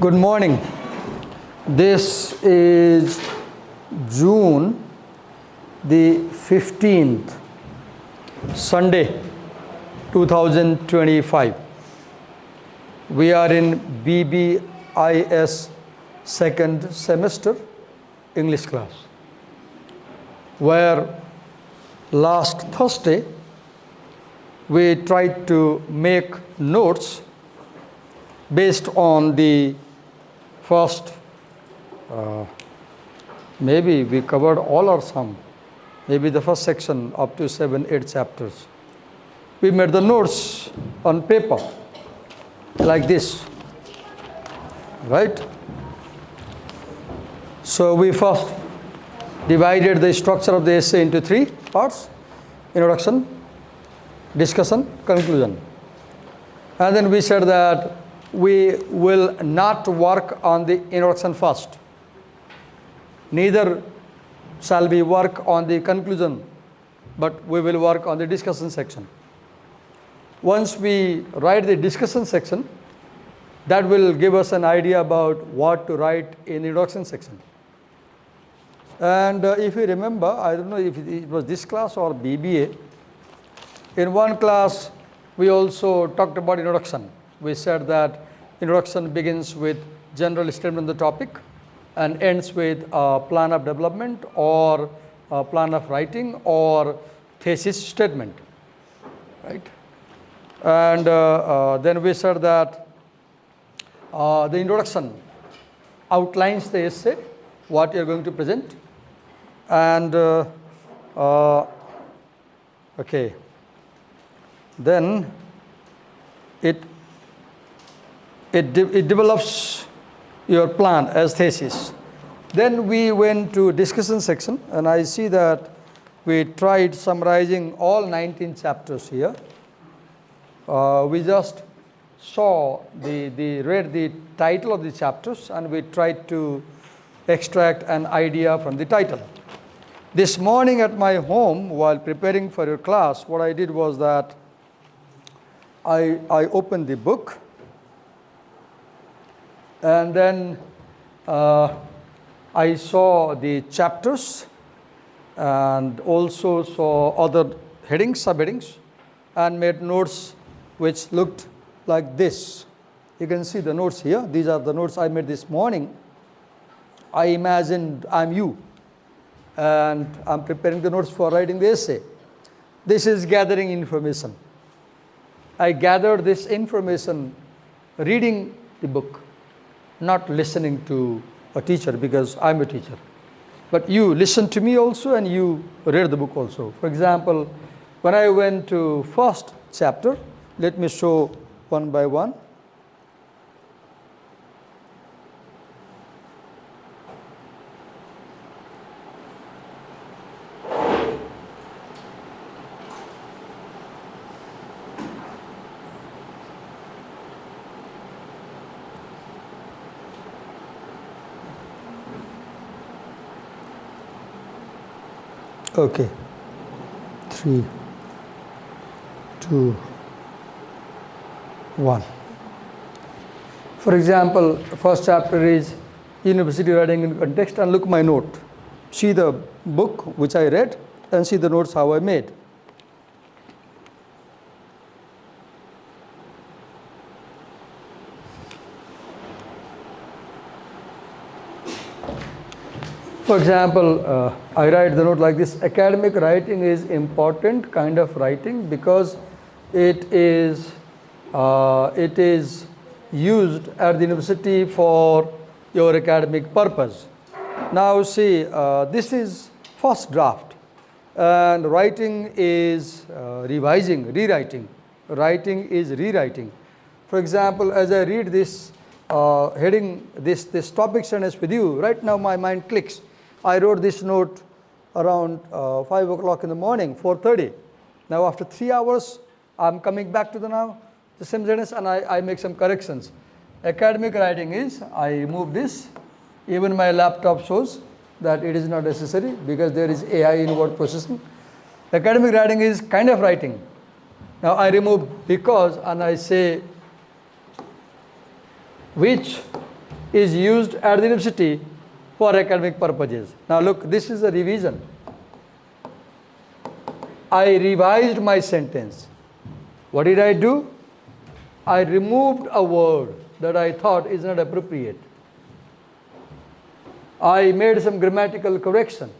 Good morning. This is June the 15th, Sunday, 2025. We are in BBIS second semester English class, where last Thursday we tried to make notes based on the first, maybe we covered all or some, maybe the first section up to 7-8 chapters. We made the notes on paper like this, right? So we first divided the structure of the essay into 3 parts: introduction, discussion, conclusion. And then we said that we will not work on the introduction first. Neither shall we work on the conclusion, but we will work on the discussion section. Once we write the discussion section, that will give us an idea about what to write in the introduction section. And if you remember, I don't know if it was this class or BBA, in one class we also talked about introduction. We said that introduction begins with general statement of the topic and ends with a plan of development or a plan of writing or thesis statement, right? And then we said that the introduction outlines the essay, what you are going to present, and okay, then it develops your plan as thesis. Then we went to discussion section, and I see that we tried summarizing all 19 chapters here. We just saw read the title of the chapters, and we tried to extract an idea from the title. This morning at my home, while preparing for your class, what I did was that I opened the book, and then I saw the chapters and also saw other headings, subheadings, and made notes which looked like this. You can see the notes here. These are the notes I made this morning. I imagined I'm you, and I'm preparing the notes for writing the essay. This is gathering information. I gathered this information reading the book, not listening to a teacher, because I'm a teacher. But you listen to me also, and you read the book also. For example, when I went to first chapter, let me show one by one. Okay, 3, 2, 1. For example, first chapter is University Writing in Context, and look my note. See the book which I read and see the notes how I made. For example, I write the note like this: academic writing is important kind of writing because it is used at the university for your academic purpose. Now see, this is first draft, and writing is rewriting. Writing is rewriting. For example, as I read this heading, this topic sentence with you, right now my mind clicks. I wrote this note around 5 o'clock in the morning, 4:30. Now after 3 hours, I'm coming back to the same sentence, and I make some corrections. Academic writing is, I remove this. Even my laptop shows that it is not necessary because there is AI in word processing. Academic writing is kind of writing. Now I remove because and I say which is used at the university for academic purposes. Now look, this is a revision. I revised my sentence. What did I do? I removed a word that I thought is not appropriate. I made some grammatical correction.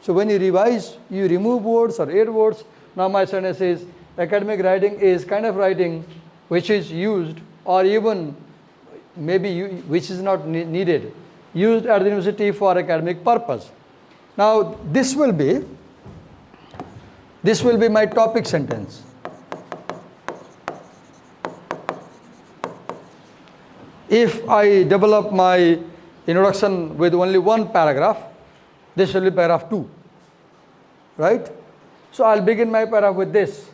So when you revise, you remove words or add words. Now my sentence is, academic writing is kind of writing which is used, or even maybe which is not needed, used at the university for academic purpose. Now this will be my topic sentence. If I develop my introduction with only one paragraph, this will be paragraph 2, right? So I'll begin my paragraph with this.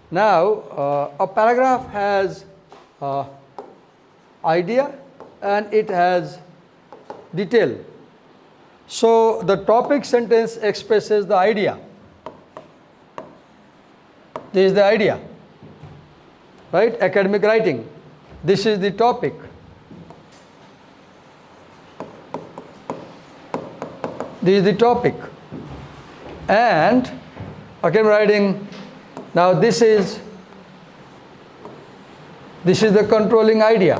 Now, a paragraph has idea and it has detail. So the topic sentence expresses the idea. This is the idea, right? Academic writing. This is the topic. This is the topic. And academic writing, now this is the controlling idea.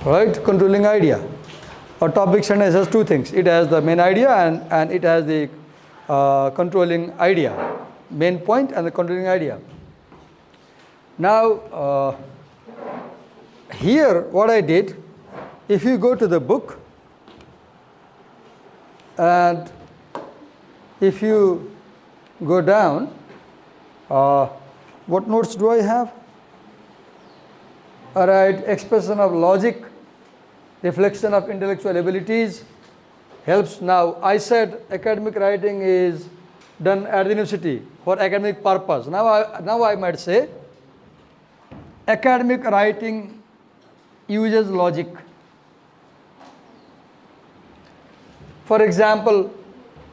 Right? Controlling idea. A topic sentence has two things. It has the main idea and it has the controlling idea. Main point and the controlling idea. Now, here what I did, if you go to the book and if you go down, what notes do I have? All right, expression of logic, reflection of intellectual abilities, helps. Now, I said academic writing is done at the university for academic purpose. Now I might say academic writing uses logic. For example,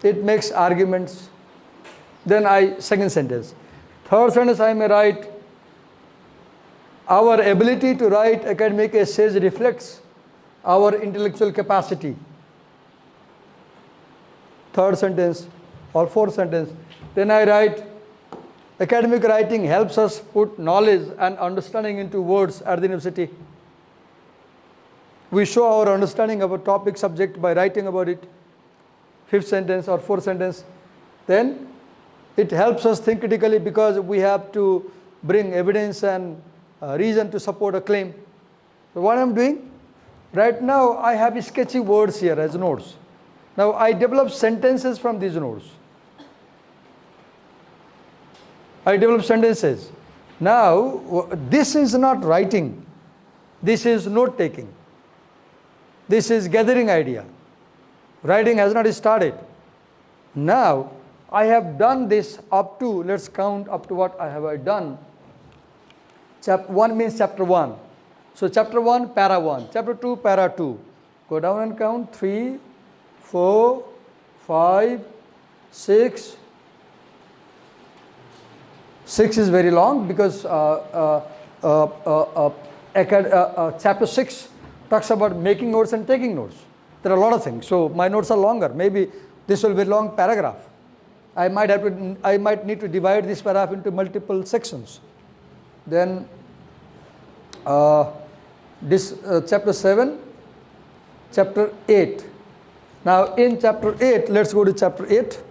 it makes arguments. Then second sentence. Third sentence I may write, our ability to write academic essays reflects our intellectual capacity. Third sentence or fourth sentence. Then I write, academic writing helps us put knowledge and understanding into words at the university. We show our understanding of a topic subject by writing about it. Fifth sentence or fourth sentence. Then it helps us think critically because we have to bring evidence and reason to support a claim. So what I'm doing? Right now I have sketchy words here as notes. Now I develop sentences from these notes. I develop sentences. Now this is not writing. This is note taking. This is gathering idea. Writing has not started. Now I have done this up to, let's count up to what I have done. Chapter 1 means chapter 1. So chapter 1, para 1. Chapter 2, para 2. Go down and count 3, 4, 5, 6. 6 is very long because chapter 6 talks about making notes and taking notes. There are a lot of things. So my notes are longer. Maybe this will be a long paragraph. I might need to divide this paragraph into multiple sections. Then chapter 7, chapter 8. Now in chapter 8, let's go to chapter 8.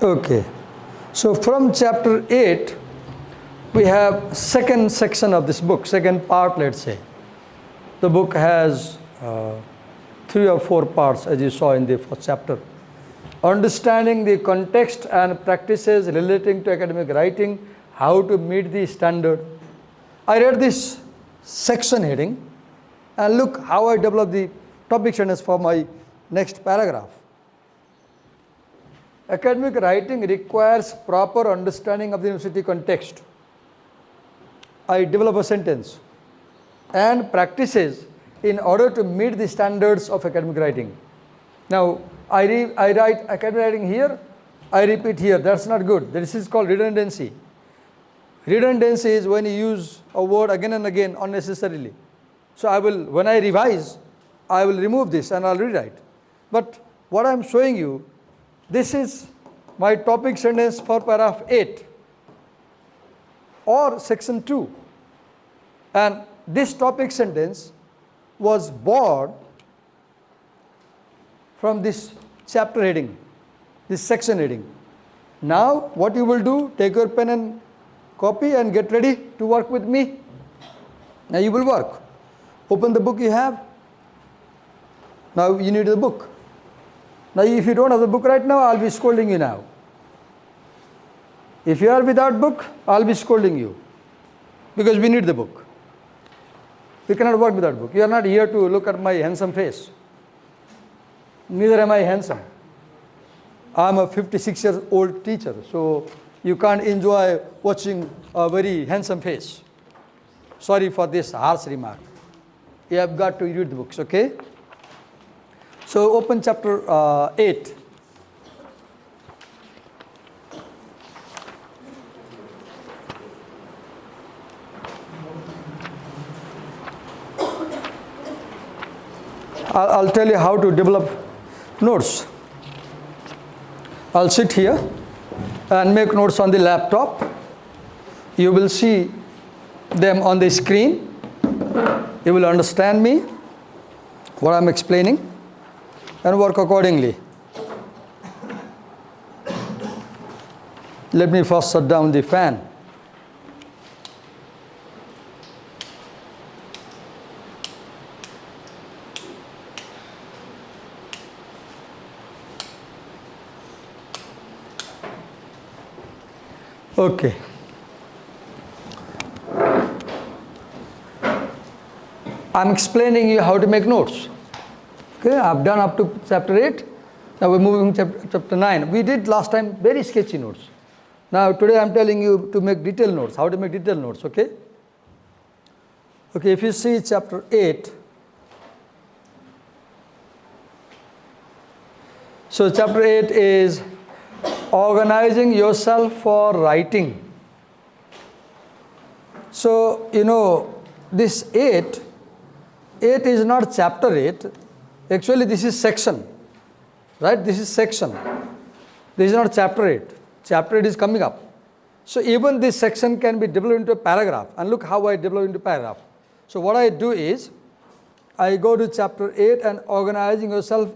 Okay, so from chapter 8, we have second section of this book, second part, let's say. The book has 3 or 4 parts, as you saw in the first chapter. understanding the context and practices relating to academic writing, how to meet the standard. I read this section heading and look how I develop the topic sentence for my next paragraph. Academic writing requires proper understanding of the university context. I develop a sentence and practices in order to meet the standards of academic writing. Now, I write academic writing here, I repeat here. That's not good. This is called redundancy. Redundancy is when you use a word again and again unnecessarily. So when I revise, I will remove this and I'll rewrite. But what I'm showing you, this is my topic sentence for paragraph 8 or section 2. And this topic sentence was borrowed from this chapter heading, this section heading. Now, what you will do, take your pen and copy and get ready to work with me. Now you will work. Open the book you have. Now you need the book. Now if you don't have the book right now, I'll be scolding you now. If you are without book, I'll be scolding you. Because we need the book. We cannot work without book. You are not here to look at my handsome face. Neither am I handsome. I am a 56-year-old teacher, so you can't enjoy watching a very handsome face. Sorry for this harsh remark. You have got to read the books, okay? So open chapter 8. I'll tell you how to develop notes. I'll sit here and make notes on the laptop. You will see them on the screen. You will understand me, what I'm explaining, and work accordingly. Let me first shut down the fan. Okay. I'm explaining you how to make notes. Okay, I've done up to chapter 8. Now we're moving to chapter 9. We did last time very sketchy notes. Now today I'm telling you to make detailed notes, how to make detailed notes, okay? Okay, if you see chapter 8. So chapter 8 is organizing yourself for writing. So, you know, this 8 is not chapter 8. Actually, this is section, right? This is section. This is not chapter 8. Chapter 8 is coming up. So even this section can be developed into a paragraph. And look how I develop into paragraph. So what I do is, I go to chapter 8 and organize yourself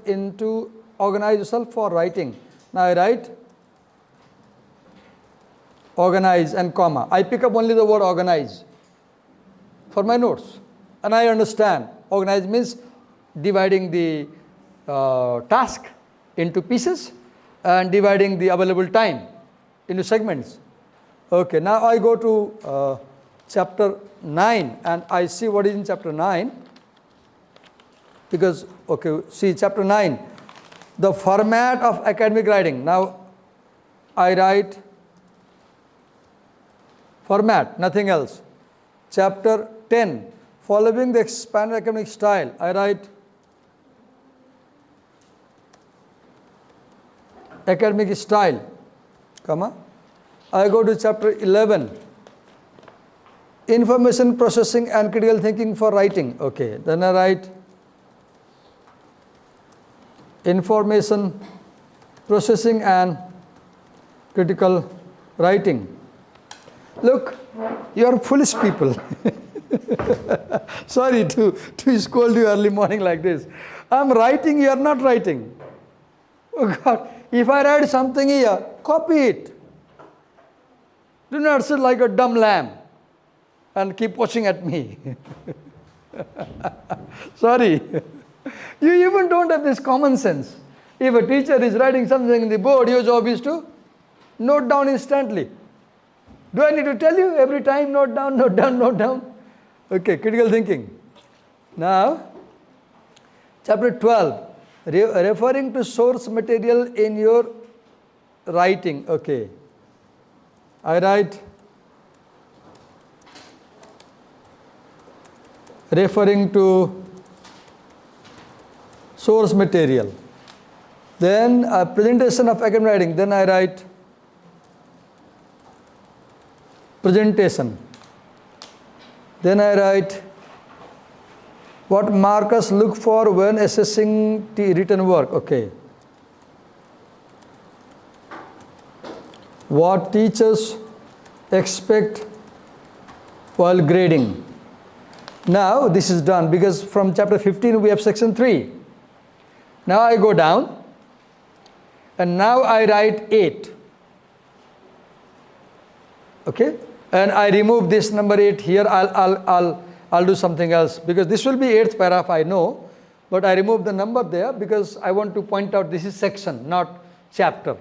for writing. Now I write organize and comma. I pick up only the word organize for my notes. And I understand. Organize means dividing the task into pieces and dividing the available time into segments. Okay, now I go to chapter 9 and I see what is in chapter 9. Because, okay, see chapter 9, the format of academic writing. Now I write format, nothing else. Chapter 10, following the expanded academic style, I write academic style, comma. I go to chapter 11, information processing and critical thinking for writing. Okay, then I write information processing and critical writing. Look, you are foolish people. Sorry to scold you early morning like this. I'm writing, you are not writing. Oh God, if I write something here, copy it. Do not sit like a dumb lamb and keep watching at me. Sorry. You even don't have this common sense. If a teacher is writing something in the board, your job is to note down instantly. Do I need to tell you every time, note down, note down, note down? Okay, critical thinking. Now, chapter 12, referring to source material in your writing. Okay, I write referring to source material. Then a presentation of academic writing. Then I write presentation. Then I write what markers look for when assessing the written work. Okay. What teachers expect while grading. Now this is done because from chapter 15 we have section 3. Now I go down and now I write 8. Okay, and I remove this number 8 here. I'll do something else because this will be 8th paragraph, I know, but I remove the number there because I want to point out this is section, not chapter.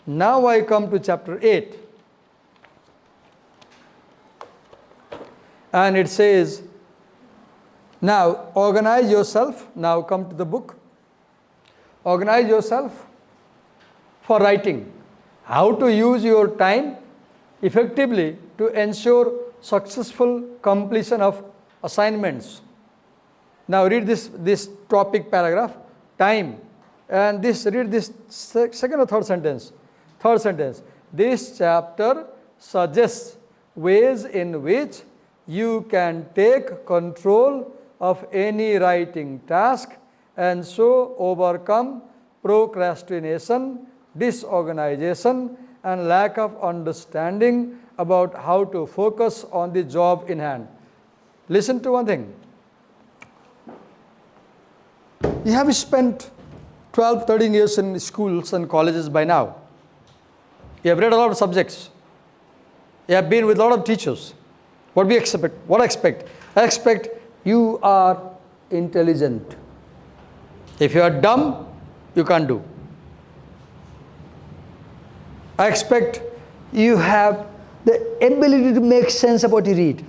Now I come to chapter 8 and it says, now organize yourself. Now come to the book. Organize yourself for writing. How to use your time effectively to ensure successful completion of assignments. Now read this topic paragraph, time, and read this second or third sentence. Third sentence. This chapter suggests ways in which you can take control of any writing task and so overcome procrastination, disorganization, and lack of understanding about how to focus on the job in hand. Listen to one thing. You have spent 12, 13 years in schools and colleges by now. You have read a lot of subjects. You have been with a lot of teachers. What do we expect? What I expect? I expect you are intelligent. If you are dumb, you can't do. I expect you have the ability to make sense of what you read.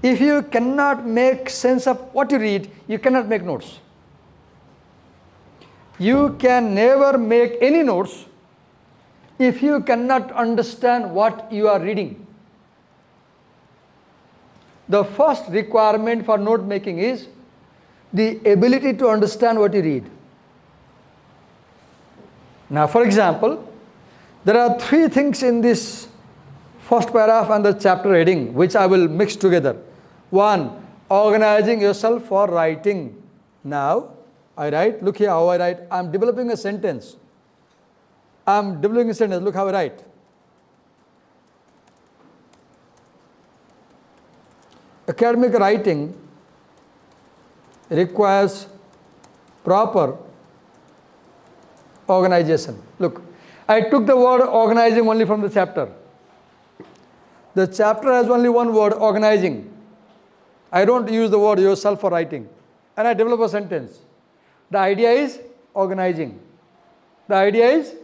If you cannot make sense of what you read, you cannot make notes. You can never make any notes if you cannot understand what you are reading. The first requirement for note making is the ability to understand what you read. Now, for example, there are 3 things in this first paragraph and the chapter heading which I will mix together. 1, organizing yourself for writing. Now, I write, look here how I write. I am developing a sentence. Look how I write. Academic writing requires proper organization. Look, I took the word organizing only from the chapter. The chapter has only one word, organizing. I don't use the word yourself for writing. And I develop a sentence. The idea is organizing. The idea is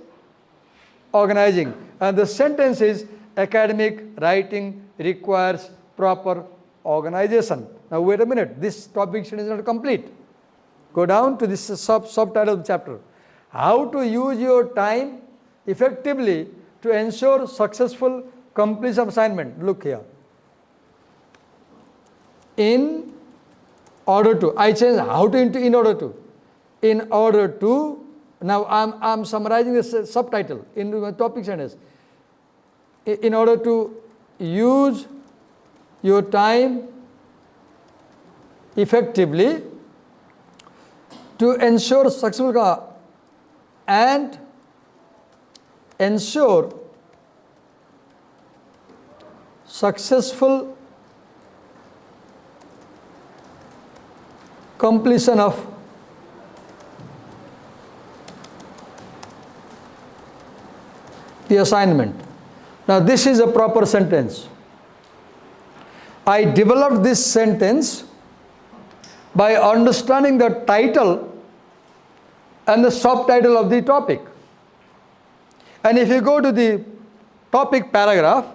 organizing. And the sentence is academic writing requires proper organization. Now wait a minute, this topic is not complete. Go down to this subtitle of the chapter. How to use your time effectively to ensure successful completion of assignment. Look here. In order to, I change how to into in order to. In order to, now I'm summarizing the subtitle in the topic sentence. In order to use your time effectively to ensure successful and ensure successful completion of the assignment. Now this is a proper sentence. I developed this sentence by understanding the title and the subtitle of the topic. And if you go to the topic paragraph,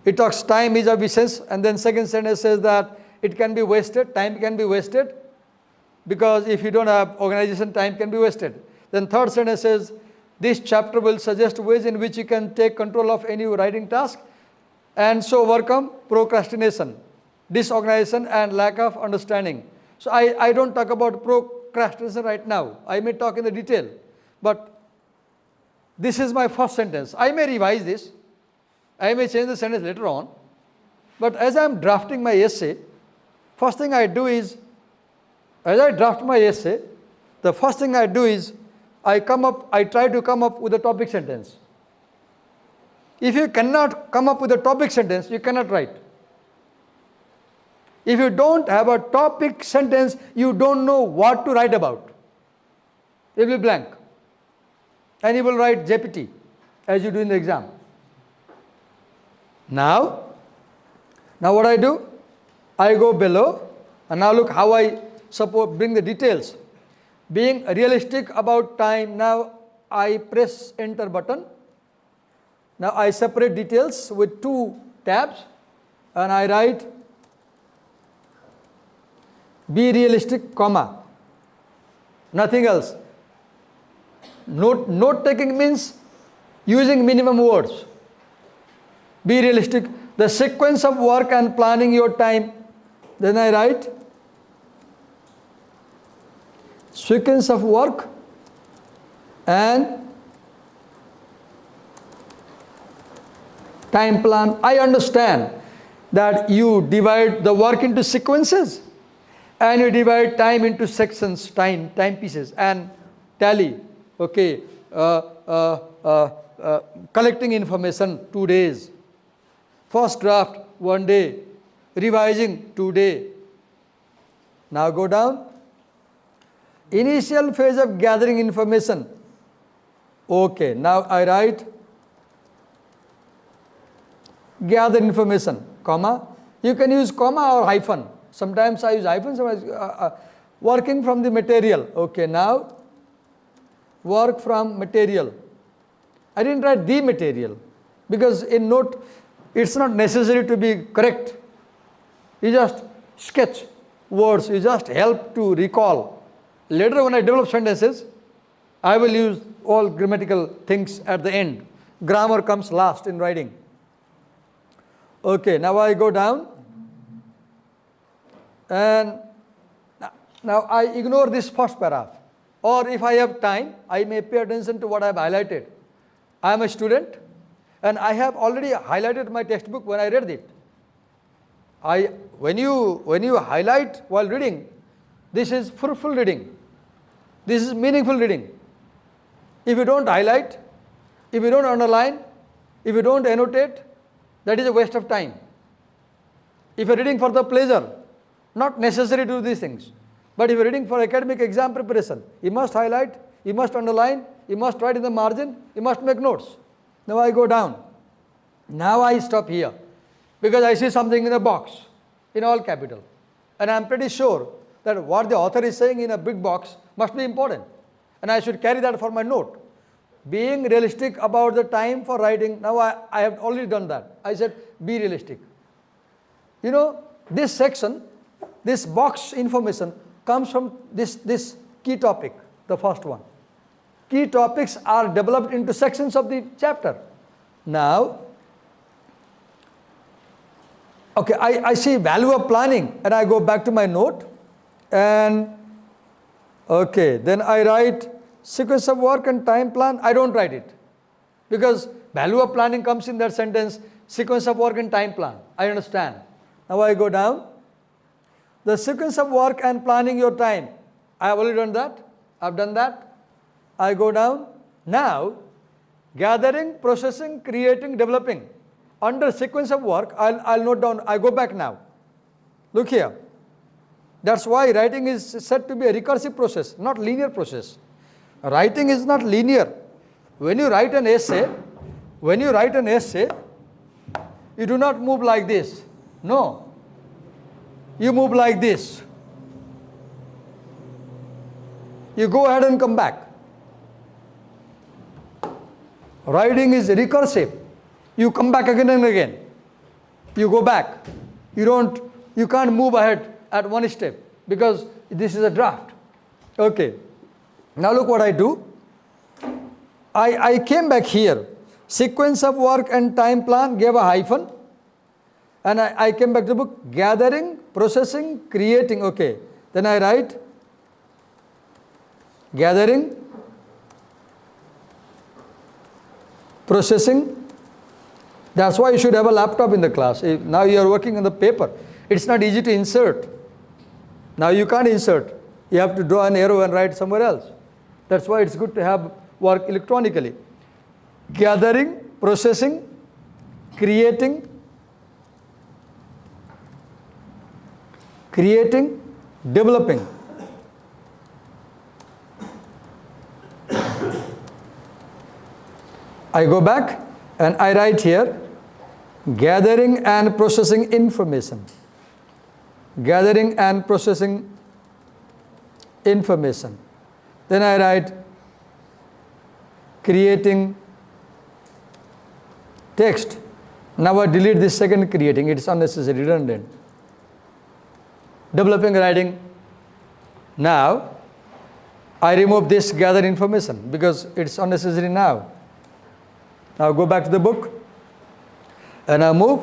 it talks time is of essence, and then second sentence says that it can be wasted, time can be wasted, because if you don't have organization, time can be wasted. Then third sentence says, this chapter will suggest ways in which you can take control of any writing task and so overcome procrastination, disorganization, and lack of understanding. So I don't talk about procrastination right now. I may talk in the detail, but this is my first sentence. I may revise this. I may change the sentence later on. But as I am drafting my essay, first thing I do is, as I draft my essay, the first thing I do is, I try to come up with a topic sentence. If you cannot come up with a topic sentence, you cannot write. If you don't have a topic sentence, you don't know what to write about. It will be blank. And you will write JPT as you do in the exam. Now what I do? I go below, and now look how I bring the details. Being realistic about time, now I press enter button. Now I separate details with 2 tabs, and I write be realistic, comma, nothing else. Note taking means using minimum words. Be realistic, the sequence of work and planning your time. Then I write sequence of work and time plan. I understand that you divide the work into sequences and you divide time into sections, time pieces, and tally. Okay, collecting information 2 days, first draft 1 day, revising 2 days. Now go down. Initial phase of gathering information. Okay, now I write gather information, comma. You can use comma or hyphen. Sometimes I use hyphen, sometimes working from the material. Okay, now work from material. I didn't write the material because in note it's not necessary to be correct. You just sketch words, you just help to recall. Later when I develop sentences, I will use all grammatical things at the end. Grammar comes last in writing. Okay, now I go down and now I ignore this first paragraph. Or if I have time, I may pay attention to what I have highlighted. I am a student and I have already highlighted my textbook when I read it. When you highlight while reading, this is fruitful reading. This is meaningful reading. If you don't highlight, if you don't underline, if you don't annotate, that is a waste of time. If you are reading for the pleasure, not necessary to do these things. But if you are reading for academic exam preparation, you must highlight, you must underline, you must write in the margin, you must make notes. Now I go down. Now I stop here because I see something in a box in all capital. And I am pretty sure that what the author is saying in a big box must be important. And I should carry that for my note. Being realistic about the time for writing, now I have already done that. I said be realistic. You know, this section, this box information comes from this key topic, the first one. Key topics are developed into sections of the chapter. Now, okay, I see value of planning and I go back to my note and okay, then I write sequence of work and time plan. I don't write it because value of planning comes in that sentence, sequence of work and time plan. I understand. Now I go down. The sequence of work and planning your time. I have already done that. I have done that. I go down. Now, gathering, processing, creating, developing. Under sequence of work, I'll note down. I go back now. Look here. That's why writing is said to be a recursive process, not linear process. Writing is not linear. When you write an essay, you do not move like this. No. You move like this. You go ahead and come back. Writing is recursive. You come back again and again. You go back. You can't move ahead at one step because this is a draft. Okay. Now look what I do. I came back here. Sequence of work and time plan, gave a hyphen. And I came back to the book. Gathering, processing, creating. Okay. Then I write gathering, processing. That's why you should have a laptop in the class. Now you are working on the paper. It's not easy to insert. Now you can't insert. You have to draw an arrow and write somewhere else. That's why it's good to have work electronically. Gathering, processing, creating, developing. I go back and I write here, gathering and processing information. Gathering and processing information. Then I write creating text. Now I delete this second creating, it's unnecessary, redundant. Developing writing. Now I remove this gather information because it's unnecessary now. Now go back to the book and I move.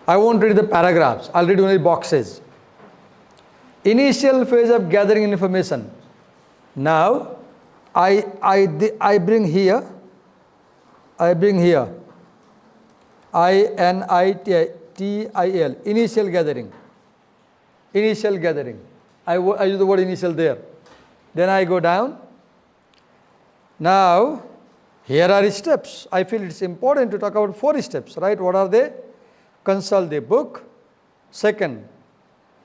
I won't read the paragraphs, I'll read only boxes. Initial phase of gathering information. Now I bring here INITIL, initial gathering. Initial gathering. I use the word initial there. Then I go down. Now, here are steps. I feel it's important to talk about 4 steps, right? What are they? Consult the book. Second,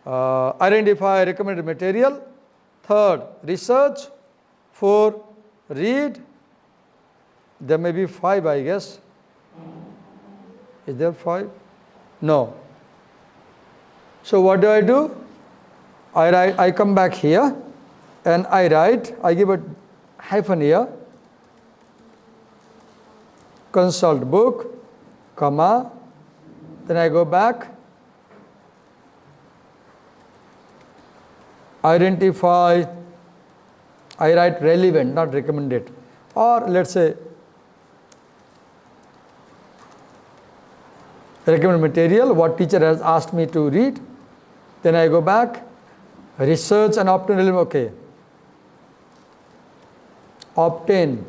identify recommended material. Third, research. 4, read. There may be 5, I guess. Is there 5? No. So what do? I come back here and I write, I give a hyphen here, consult book, comma, then I go back, identify, I write relevant, not recommended, or let's say recommended material, what teacher has asked me to read. Then I go back, research and obtain relevant, okay. Obtain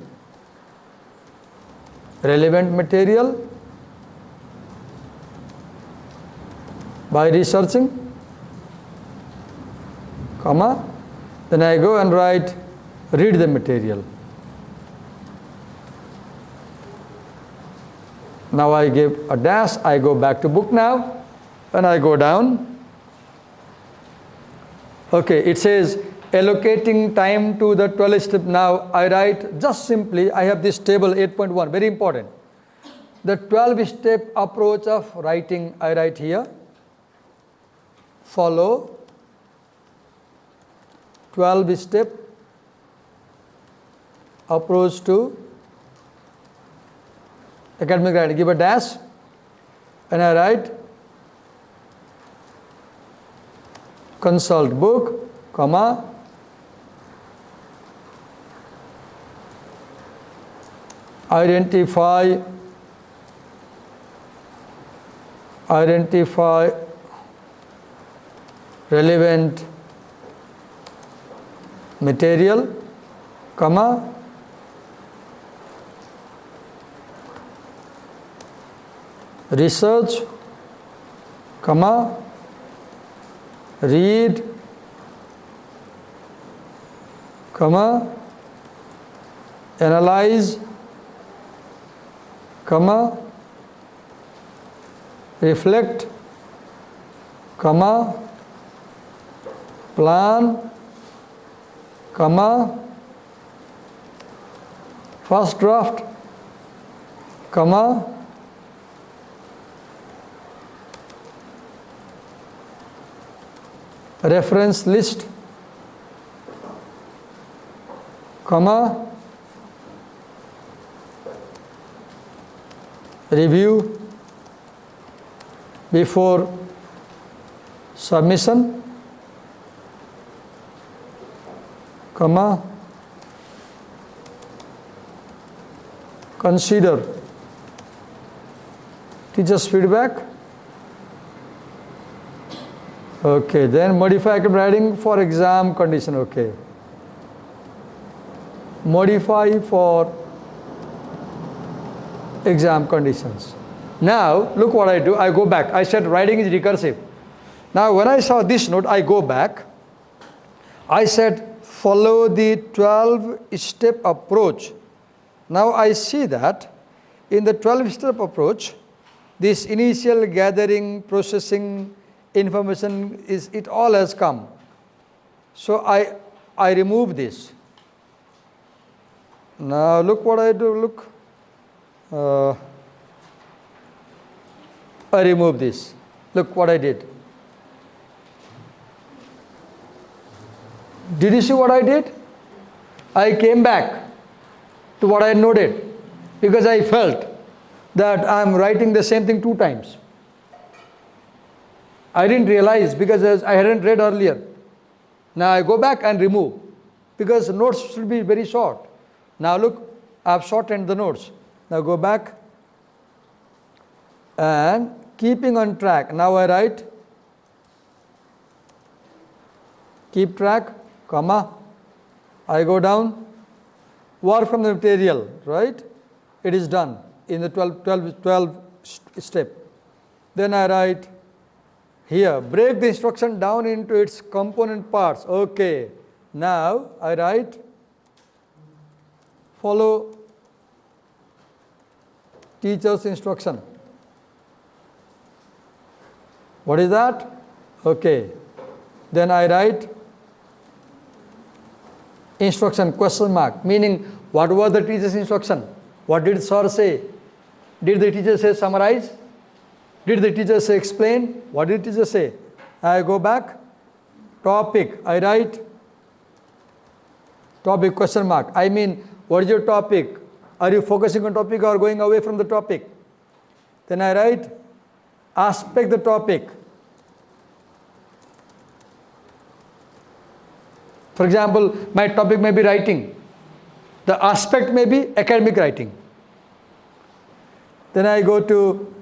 relevant material by researching, comma, then I go and write, read the material. Now I give a dash, I go back to book now, and I go down. Okay, it says allocating time to the 12 step. Now I write just simply, I have this table 8.1, very important. The 12-step approach of writing, I write here. Follow 12-step approach to academic writing. Give a dash and I write consult book, comma, identify relevant material, comma, research, comma, read, comma, analyze, comma, reflect, comma, plan, comma, first draft, comma, reference list, comma, review before submission, comma, consider teacher's feedback. Okay, then modify academic writing for exam condition. Okay, modify for exam conditions. Now look what I do. I go back. I said writing is recursive. Now when I saw this note, I go back. I said follow the 12-step approach. Now I see that in the 12-step approach, this initial gathering, processing, information it all has come. So I remove this. Now look what I do. Look. I remove this. Look what I did. Did you see what I did? I came back to what I noted because I felt that I am writing the same thing 2 times. I didn't realize because I hadn't read earlier. Now I go back and remove because the notes should be very short. Now look, I have shortened the notes. Now go back and keeping on track. Now I write keep track, comma. I go down, work from the material, right? It is done in the 12 step. Then I write here, break the instruction down into its component parts. Okay, now I write follow teacher's instruction. What is that? Okay, then I write instruction question mark, meaning what was the teacher's instruction? What did sir say? Did the teacher say summarize? Did the teacher say explain? What did the teacher say? I go back, topic, I write topic question mark. I mean, what is your topic? Are you focusing on topic or going away from the topic? Then I write aspect the topic. For example, my topic may be writing. The aspect may be academic writing. Then I go to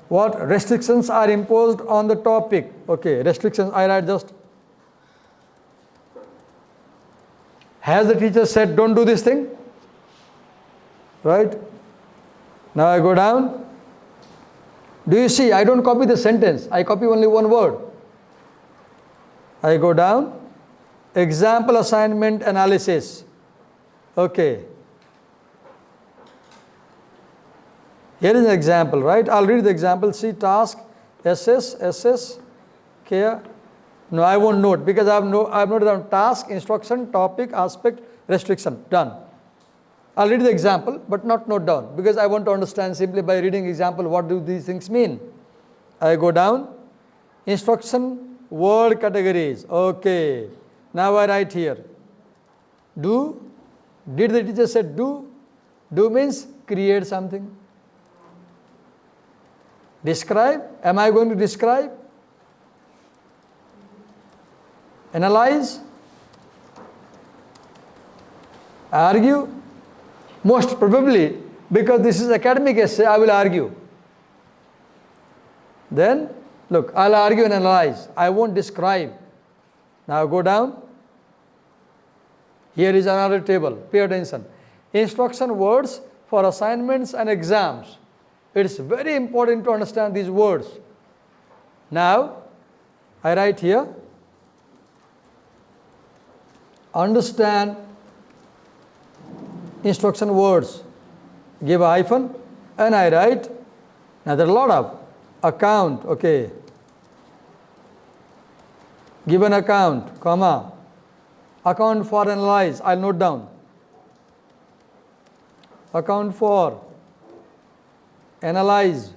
what restrictions are imposed on the topic. Okay, restrictions, I write just, has the teacher said don't do this thing? Right? Now I go down. Do you see, I don't copy the sentence, I copy only one word. I go down, example assignment analysis. Okay. Here is an example, right? I'll read the example. See, task, assess, care. No, I won't note because I've noted down task, instruction, topic, aspect, restriction. Done. I'll read the example, but not note down because I want to understand simply by reading example what do these things mean. I go down, instruction, word categories. Okay. Now I write here. Do. Did the teacher say do? Do means create something. Describe. Am I going to describe? Analyze. Argue. Most probably, because this is academic essay, I will argue. Then, look, I'll argue and analyze. I won't describe. Now go down. Here is another table. Pay attention. Instruction words for assignments and exams. It's very important to understand these words. Now, I write here, understand instruction words. Give a hyphen and I write, now there are a lot of account, okay. Give an account, comma. Account for analyze, I'll note down. Account for analyze.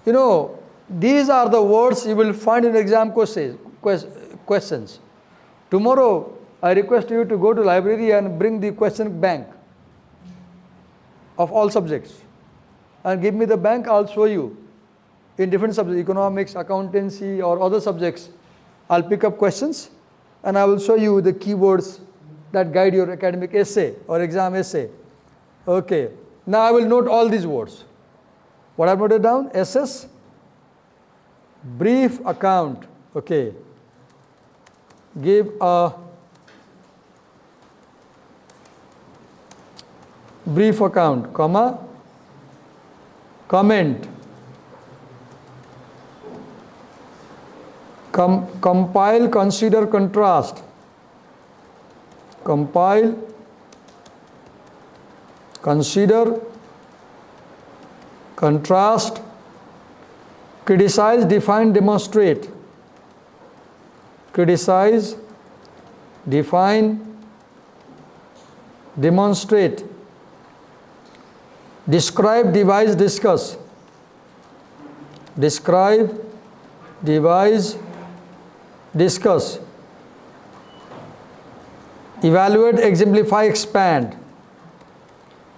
You know, these are the words you will find in exam questions. Tomorrow, I request you to go to library and bring the question bank. of all subjects. And give me the bank, I'll show you. In different subjects, economics, accountancy, or other subjects, I'll pick up questions and I will show you the keywords that guide your academic essay or exam essay. Okay, now I will note all these words. What I've noted down? SS, brief account, okay. Give a brief account, comma, comment, compile, consider, contrast, compile, consider, contrast, criticize, define, demonstrate, criticize, define, demonstrate, describe, devise, discuss, describe, devise, discuss, evaluate, exemplify, expand,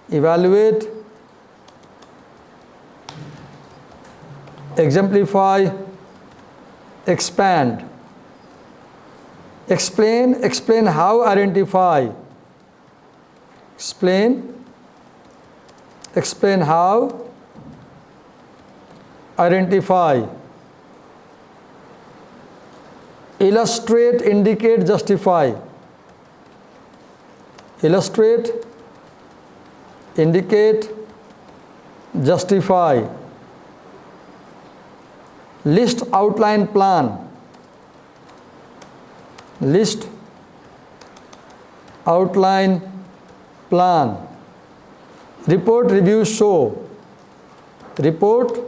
evaluate, exemplify, expand, explain, explain how, identify, explain, explain how, identify, illustrate, indicate, justify, illustrate, indicate, justify, list, outline, plan, list, outline, plan, report, review, show, report,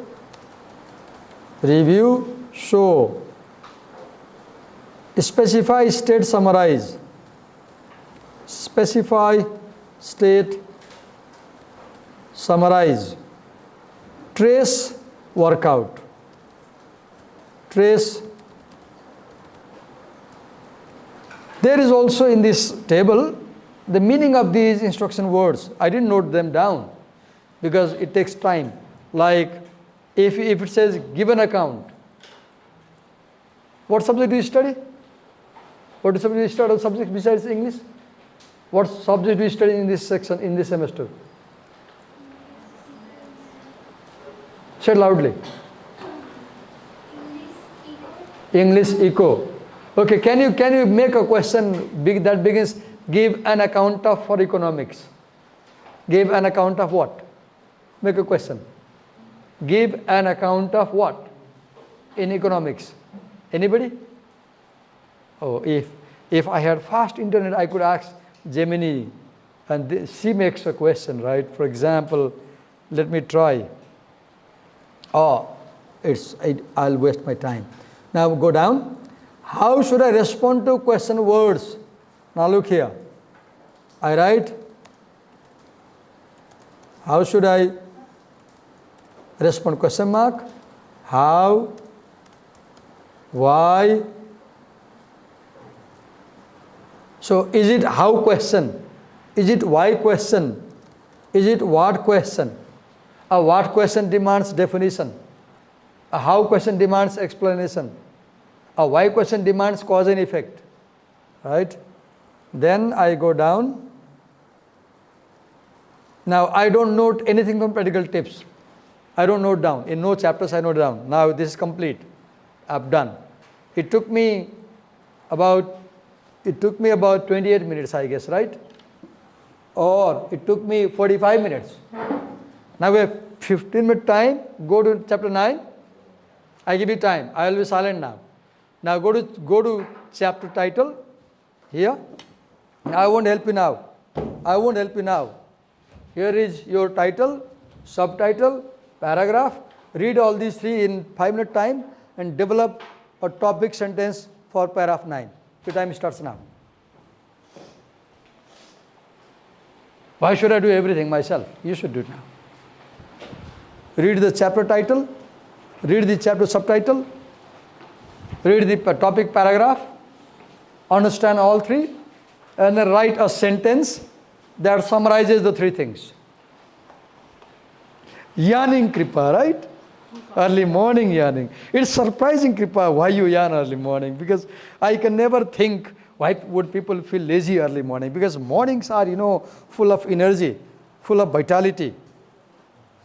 review, show, specify, state, summarize, specify, state, summarize, trace, workout, trace. There is also in this table the meaning of these instruction words. I didn't note them down because it takes time. Like if it says give an account, what subject do you study? What subject do you study? Subject besides English? What subject do you study in this section, in this semester? Say it loudly. English eco. Okay, can you make a question that begins give an account of for economics? Give an account of what? Make a question. Give an account of what in economics? Anybody? Oh, if I had fast internet, I could ask Gemini, and she makes a question, right? For example, let me try. Oh, I'll waste my time. Now go down. How should I respond to question words? Now look here. I write, how should I respond? Question mark. How, why. So is it how question? Is it why question? Is it what question? A what question demands definition. A how question demands explanation. A why question demands cause and effect. Right? Then I go down. Now I don't note anything from practical tips. I don't note down. In no chapters I note down. Now this is complete. I've done. It took me about 28 minutes, I guess, right? Or it took me 45 minutes. Now we have 15-minute time. Go to chapter 9. I give you time. I will be silent now. Now go to chapter title here. I won't help you now. I won't help you now. Here is your title, subtitle, paragraph. Read all these three in 5-minute time and develop a topic sentence for paragraph 9. Your time starts now. Why should I do everything myself? You should do it now. Read the chapter title, read the chapter subtitle, read the topic paragraph, understand all three, and then write a sentence that summarizes the three things. Yawning Kripa, right? Early morning yawning. It's surprising, Kripa, why you yawn early morning. Because I can never think why would people feel lazy early morning. Because mornings are, full of energy, full of vitality.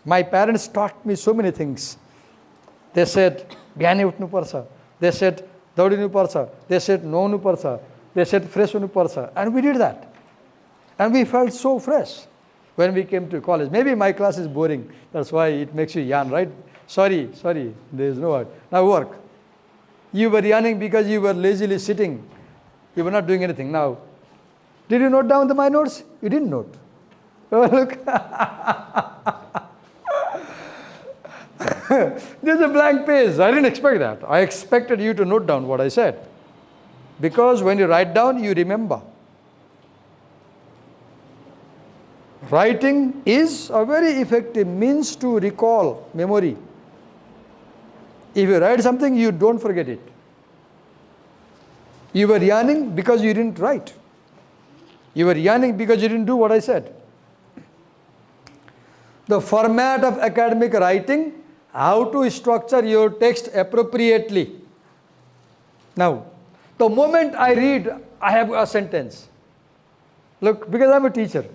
My parents taught me so many things. They said, बिहानै उठ्नु पर्छ. They said, दौडिनु पर्छ. They said, नुहाउनु पर्छ. They said, fresh हुनु पर्छ. And we did that. And we felt so fresh when we came to college. Maybe my class is boring. That's why it makes you yawn, right? Sorry, there is no word. Now work. You were yawning because you were lazily sitting. You were not doing anything. Now, did you note down my notes? You didn't note. Oh, look. There's a blank page. I didn't expect that. I expected you to note down what I said. Because when you write down, you remember. Writing is a very effective means to recall memory. If you write something, you don't forget it. You were yawning because you didn't write. You were yawning because you didn't do what I said. The format of academic writing, how to structure your text appropriately. Now, the moment I read, I have a sentence. Look, because I'm a teacher.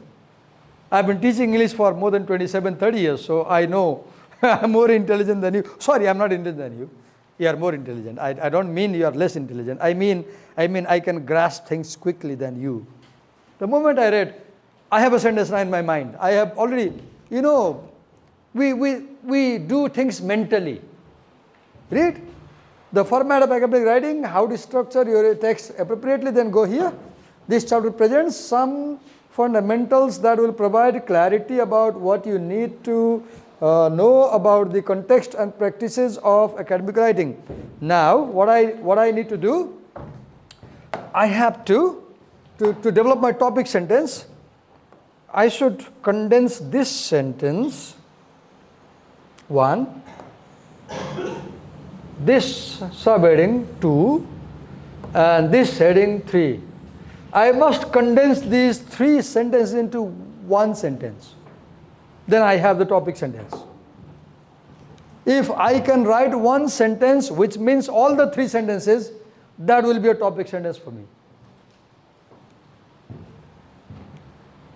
I've been teaching English for more than 27, 30 years, so I know I'm more intelligent than you. Sorry, I'm not intelligent than you. You are more intelligent. I don't mean you are less intelligent. I mean I can grasp things quickly than you. The moment I read, I have a sentence in my mind. I have already, we do things mentally. Read the format of academic writing, how to structure your text appropriately, then go here. This chapter presents some fundamentals that will provide clarity about what you need to know about the context and practices of academic writing. Now, what I need to do, I have to develop my topic sentence, I should condense this sentence, 1, this subheading 2, and this heading 3. I must condense these 3 sentences into 1 sentence. Then I have the topic sentence. If I can write 1 sentence, which means all the 3 sentences, that will be a topic sentence for me.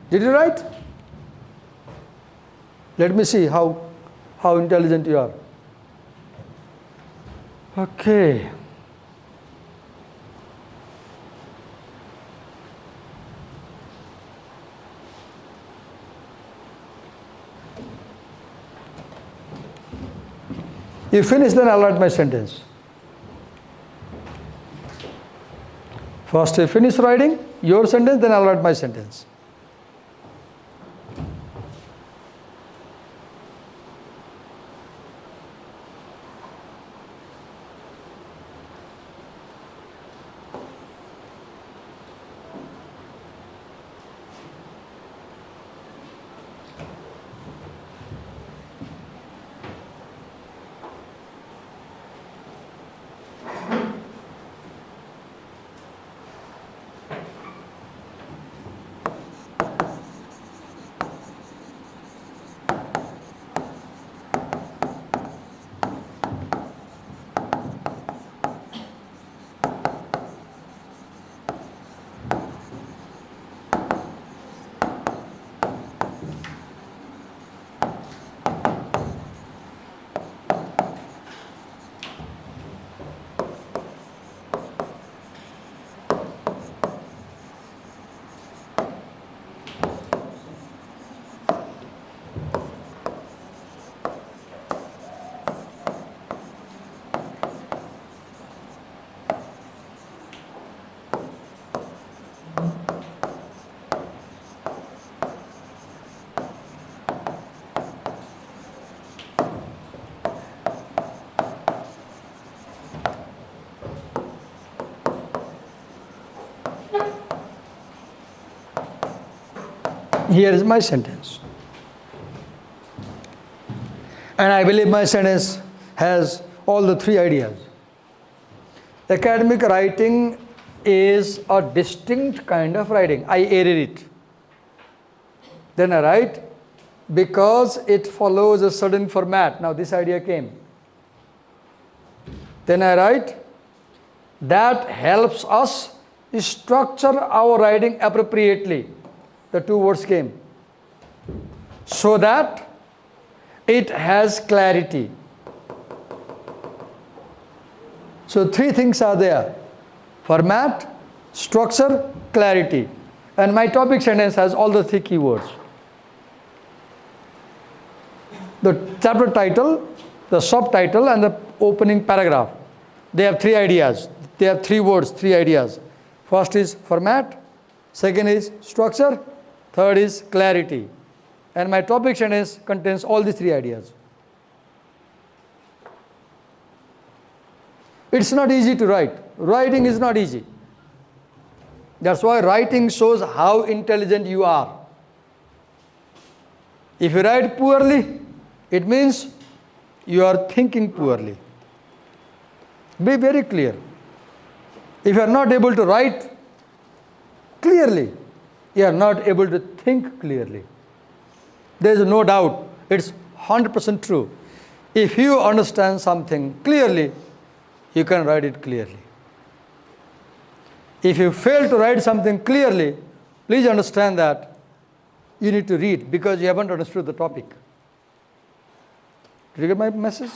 Did you write? Let me see how intelligent you are. Okay. You finish, then I'll write my sentence. First you finish writing your sentence, then I'll write my sentence. Here is my sentence. And I believe my sentence has all the 3 ideas. Academic writing is a distinct kind of writing. I added it. Then I write Because it follows a certain format. Now this idea came. Then I write, that helps us structure our writing appropriately. The two words came. So that it has clarity. So three things are there: format, structure, clarity. And my topic sentence has all the three keywords. The chapter title, the subtitle, and the opening paragraph. They have three ideas. They have three words, three ideas. First is format, second is structure, third is clarity. And my topic sentence contains all these three ideas. It's not easy to write. Writing is not easy. That's why writing shows how intelligent you are. If you write poorly, it means you are thinking poorly. Be very clear. If you are not able to write clearly, you are not able to think clearly. There is no doubt. It's 100% true. If you understand something clearly, you can write it clearly. If you fail to write something clearly, please understand that you need to read because you haven't understood the topic. Did you get my message?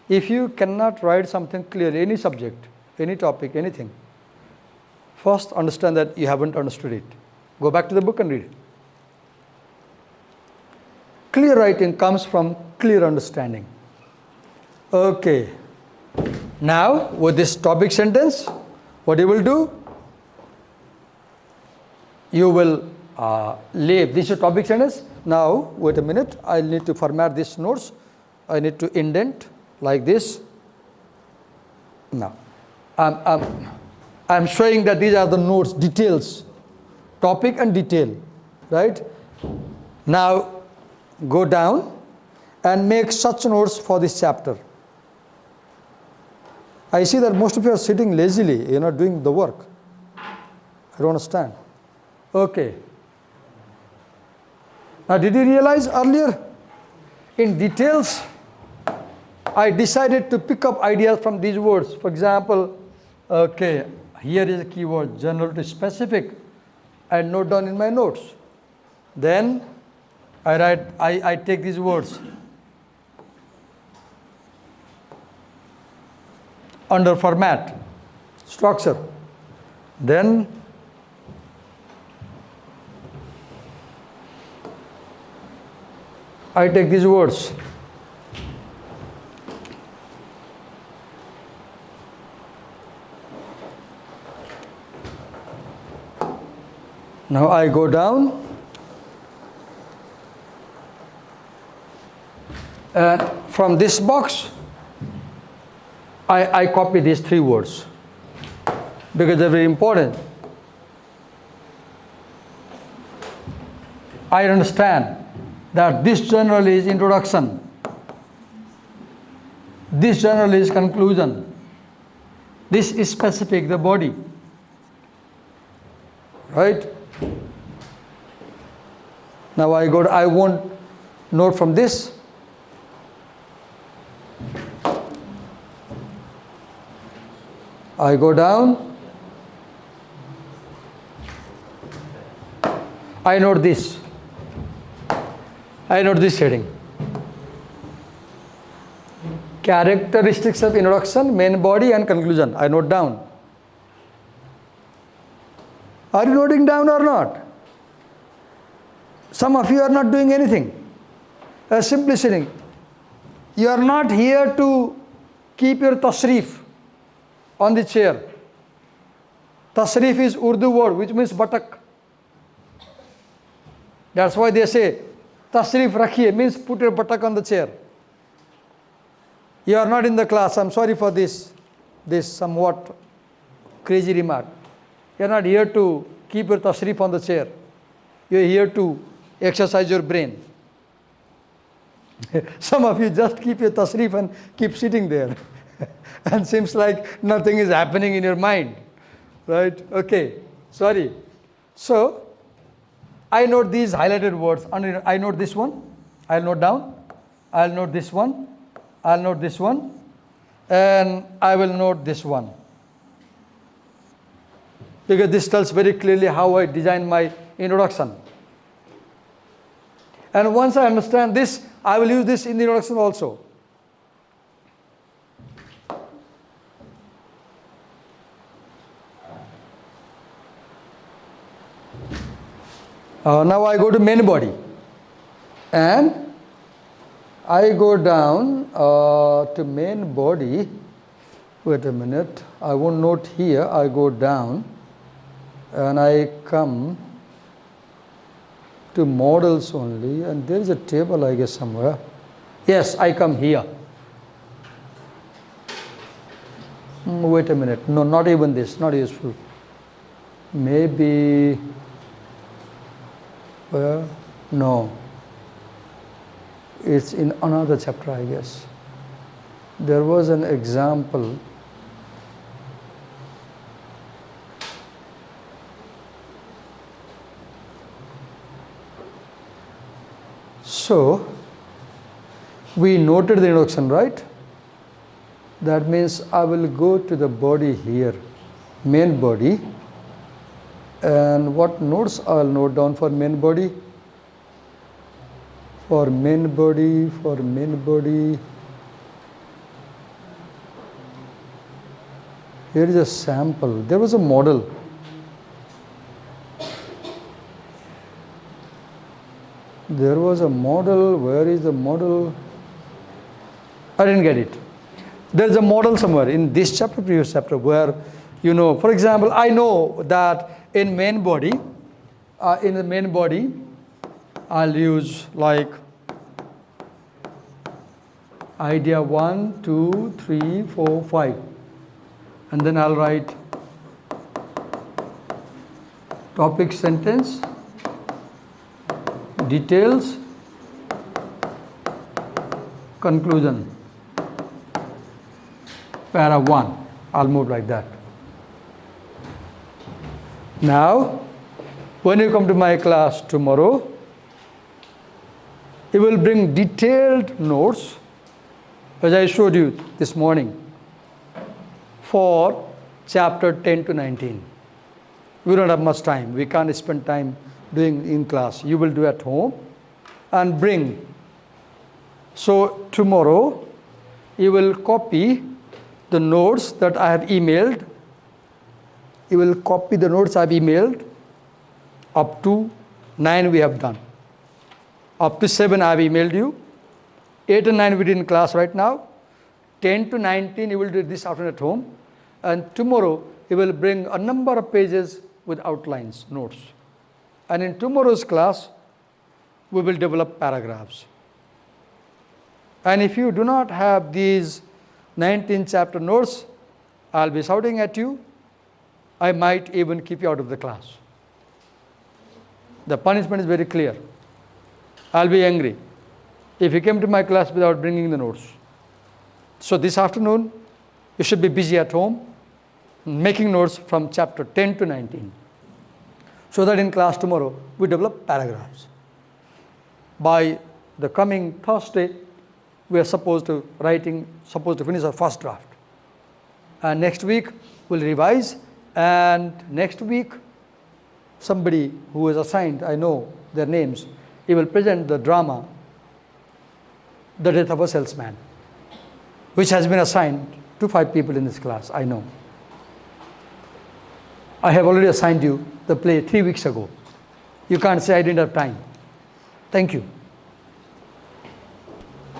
If you cannot write something clearly, any subject, any topic, anything, first understand that you haven't understood it. Go back to the book and read it. Clear writing comes from clear understanding. Okay. Now, with this topic sentence, what you will do? You will leave. This is a topic sentence. Now, wait a minute. I need to format these notes. I need to indent like this. Now, I'm showing that these are the notes, details, topic and detail, right? Now, go down and make such notes for this chapter. I see that most of you are sitting lazily, you're not doing the work. I don't understand. Okay. Now, did you realize earlier, in details, I decided to pick up ideas from these words. For example, okay, here is a keyword, general to specific. I note down in my notes. Then I write, I take these words. Under format, structure. Then I take these words. Now I go down and from this box I copy these three words because they're very important. I understand that this general is introduction, this general is conclusion, this is specific, the body, right? Now I want note from this. I go down. I note this. I note this heading. Characteristics of introduction, main body and conclusion. I note down. Are you noting down or not? Some of you are not doing anything. Simply sitting. You are not here to keep your tasrif on the chair. Tasrif is Urdu word which means buttock. That's why they say tasrif rakhiye means put your buttock on the chair. You are not in the class. I'm sorry for this somewhat crazy remark. You are not here to keep your tasrif on the chair. You are here to exercise your brain. Some of you just keep your tasrif and keep sitting there. And seems like nothing is happening in your mind. Right? Okay. Sorry. So, I note these highlighted words. I note this one. I'll note down. I'll note this one. I'll note this one. And I will note this one. Because this tells very clearly how I design my introduction. And once I understand this, I will use this in the introduction also. Now I go to main body. And I go down to main body. Wait a minute. I won't note here. I go down. And I come to models only, and there is a table, I guess, somewhere. Yes, I come here. Wait a minute. No, not even this. Not useful. Maybe. Where? No. It's in another chapter, I guess. There was an example. So, we noted the introduction, right? That means I will go to the body here, main body. And what notes I'll note down for main body? For main body. Here is a sample. There was a model. There was a model. Where is the model? I didn't get it. There's a model somewhere in this chapter, previous chapter, where, for example, I know that in main body, I'll use like idea 1, 2, 3, 4, 5. And then I'll write topic sentence, details, conclusion, para 1. I'll move like that. Now, when you come to my class tomorrow, you will bring detailed notes, as I showed you this morning, for chapter 10 to 19. We don't have much time. We can't spend time doing in class. You will do at home and bring. So tomorrow, you will copy the notes that I have emailed. You will copy the notes I've emailed. Up to 9 we have done. Up to 7 I've emailed you. 8 and 9 we did in class right now. 10 to 19 you will do this afternoon at home. And tomorrow you will bring a number of pages with outlines, notes. And in tomorrow's class, we will develop paragraphs. And if you do not have these 19 chapter notes, I'll be shouting at you. I might even keep you out of the class. The punishment is very clear. I'll be angry if you came to my class without bringing the notes. So this afternoon, you should be busy at home, making notes from chapter 10 to 19. So that in class tomorrow, we develop paragraphs. By the coming Thursday, we are supposed to finish our first draft. And next week, we'll revise. And next week, somebody who is assigned, I know their names, he will present the drama, The Death of a Salesman, which has been assigned to 5 people in this class, I know. I have already assigned you the play 3 weeks ago. You can't say I didn't have time. Thank you.